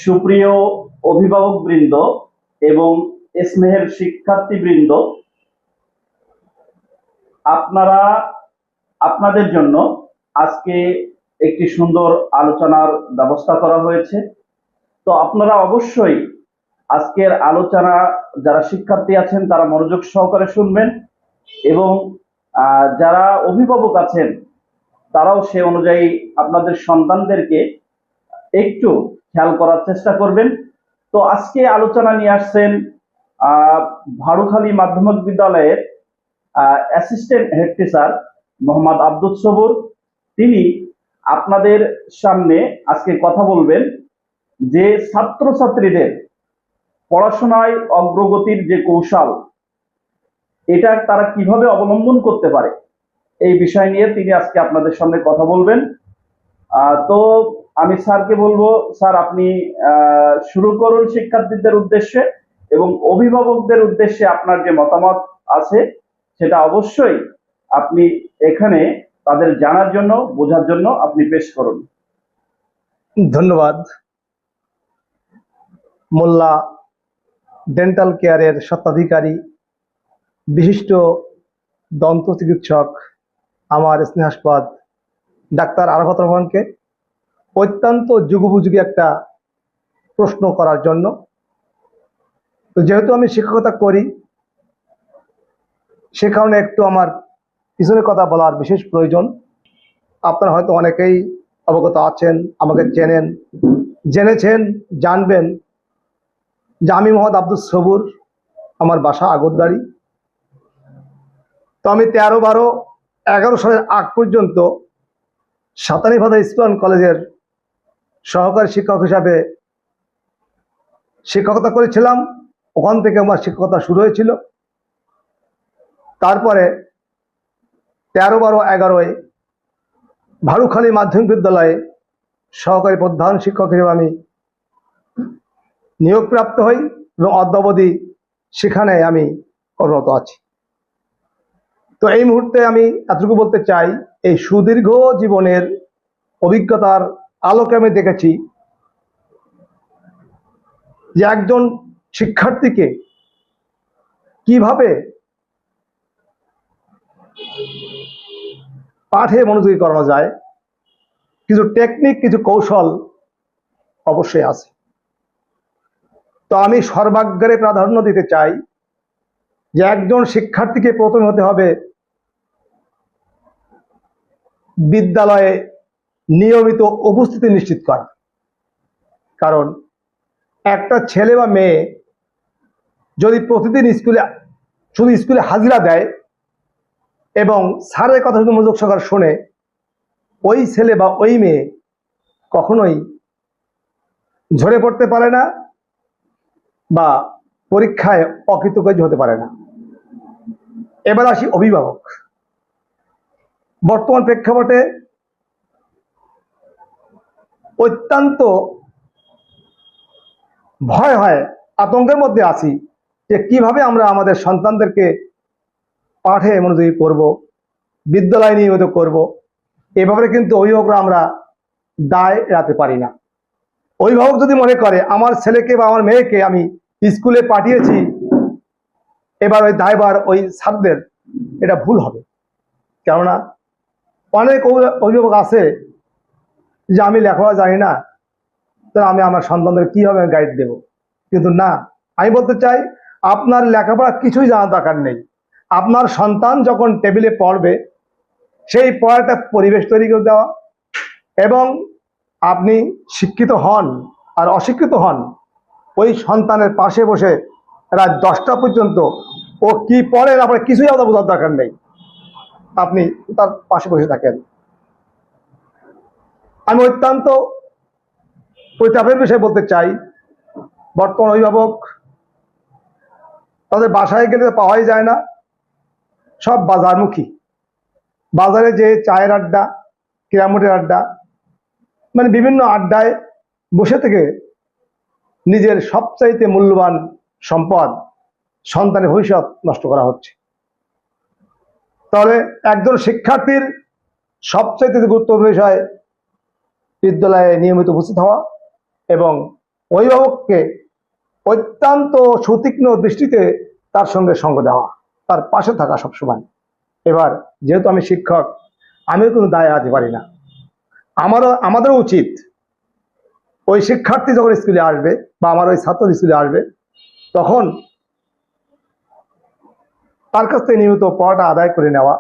সুপ্রিয় অভিভাবকবৃন্দ এবং স্নেহের শিক্ষার্থীবৃন্দ, আপনারা আপনাদের জন্য আজকে একটি সুন্দর আলোচনার ব্যবস্থা করা হয়েছে। তো আপনারা অবশ্যই আজকের আলোচনা, যারা শিক্ষার্থী আছেন তারা মনোযোগ সহকারে শুনবেন এবং যারা অভিভাবক আছেন তারাও সে অনুযায়ী আপনাদের সন্তানদেরকে একটু খেয়াল করার চেষ্টা করবেন। তো আজকে আলোচনা নিয়ে আসছেন ভাড়ুখালী মাধ্যমিক বিদ্যালয়ের assistant head teacher Mohammad Abdul Sabur. তিনি আপনাদের সামনে আজকে কথা বলবেন যে ছাত্রছাত্রীদের পড়াশোনায় অগ্রগতির যে কৌশল, এটা তারা কিভাবে অবলম্বন করতে পারে, এই বিষয় নিয়ে তিনি আজকে আপনাদের সামনে কথা বলবেন। তো আমি স্যারকে বলবো, স্যার আপনি শুরু করুন শিক্ষার্থীদের উদ্দেশ্যে এবং অভিভাবকদের উদ্দেশ্যে আপনার যে মতামত আছে সেটা অবশ্যই আপনি এখানে তাদের জানার জন্য, বোঝার জন্য আপনি পেশ করুন। ধন্যবাদ। মোল্লা ডেন্টাল কেয়ারের স্বত্বাধিকারী বিশিষ্ট দন্ত চিকিৎসক আমার স্নেহাস্পদ ডাক্তার আরাফাত রহমানকে অত্যন্ত যুগোপযোগী একটা প্রশ্ন করার জন্য। তো যেহেতু আমি শিক্ষকতা করি, সে কারণে একটু আমার পিছনের কথা বলার বিশেষ প্রয়োজন। আপনারা হয়তো অনেকেই অবগত আছেন, আমাকে চেনেন, জেনেছেন, জানবেন যে আমি মোহাম্মদ আব্দুল সবুর, আমার বাসা আগরবাড়ি। তো আমি 13-12-11 সালের আগ পর্যন্ত সাতানিফাদা স্কুল কলেজের সহকারী শিক্ষক হিসাবে শিক্ষকতা করেছিলাম। ওখান থেকে আমার শিক্ষকতা শুরু হয়েছিল। তারপরে 13-12-11-এ ভাড়ুখালী মাধ্যমিক বিদ্যালয়ে সহকারী প্রধান শিক্ষক হিসেবে আমি নিয়োগপ্রাপ্ত হই এবং অদ্যাবধি সেখানে আমি কর্মরত আছি। তো এই মুহূর্তে আমি এতটুকু বলতে চাই, এই সুদীর্ঘ জীবনের অভিজ্ঞতার আলোকে আমি দেখেছি যে একজন শিক্ষার্থীকে কিভাবে পাঠে মনোযোগী করানো যায়। কিছু টেকনিক, কিছু কৌশল অবশ্যই আছে। তো আমি সর্বাগ্রে প্রাধান্য দিতে চাই যে একজন শিক্ষার্থীকে প্রথমে হতে হবে বিদ্যালয়ে নিয়মিত উপস্থিতি নিশ্চিত করা। কারণ একটা ছেলে বা মেয়ে যদি প্রতিদিন শুধু স্কুলে হাজিরা দেয় এবং স্যারের কথা শুধু মনোযোগ সহকারে শোনে, ওই ছেলে বা ওই মেয়ে কখনোই ঝরে পড়তে পারে না বা পরীক্ষায় অকৃতকার্য হতে পারে না। এবার আসি অভিভাবক। বর্তমান প্রেক্ষাপটে অত্যন্ত ভয় হয়, আতঙ্কের মধ্যে আছি যে কিভাবে আমরা আমাদের সন্তানদেরকে পাঠে মনোযোগী করব, বিদ্যালয় নিয়মিত করব। এ ব্যাপারে কিন্তু অভিভাবকরা আমরা দায় এড়াতে পারি না। অভিভাবক যদি মনে করে আমার ছেলেকে বা আমার মেয়েকে আমি স্কুলে পাঠিয়েছি, এবার ওই দায়ভার ওই স্যারদের, এটা ভুল হবে। কেননা অনেক অভিভাবক আছে যে আমি লেখাপড়া জানি না, তাহলে আমি আমার সন্তানদের কিভাবে গাইড দেব। কিন্তু না, আমি বলতে চাই আপনার লেখাপড়া কিছুই জানার দরকার নেই। আপনার সন্তান যখন টেবিলে পড়বে, সেই পড়াটা পরিবেশ তৈরি করে দেওয়া, এবং আপনি শিক্ষিত হন আর অশিক্ষিত হন, ওই সন্তানের পাশে বসে রাত 10টা পর্যন্ত ও কি পড়ে না পড়ে কিছুই আলাদা বোঝার দরকার নেই, আপনি তার পাশে বসে থাকেন। আমি অত্যন্ত পরিতাপের বিষয়ে বলতে চাই, বর্তমান অভিভাবক তাদের বাসায় গেলে পাওয়াই যায় না, সব বাজারমুখী। বাজারে যে চায়ের আড্ডা, ক্যারামবোর্ডের আড্ডা, মানে বিভিন্ন আড্ডায় বসে থেকে নিজের সবচাইতে মূল্যবান সম্পদ সন্তানের ভবিষ্যৎ নষ্ট করা হচ্ছে। তাহলে একজন শিক্ষার্থীর সবচাইতে গুরুত্বপূর্ণ বিষয় বিদ্যালয়ে নিয়মিত উপস্থিত হওয়া এবং অভিভাবককে অত্যন্ত সুতীক্ষ্ণ দৃষ্টিতে তার সঙ্গে সঙ্গ দেওয়া, তার পাশে থাকা সবসময়। এবার যেহেতু আমি শিক্ষক, আমিও কোনো দায় আনতে পারি না। আমাদেরও উচিত ওই শিক্ষার্থী যখন স্কুলে আসবে বা আমার ওই ছাত্র স্কুলে আসবে, তখন তার কাছ থেকে নিয়মিত পড়াটা আদায় করে নেওয়া,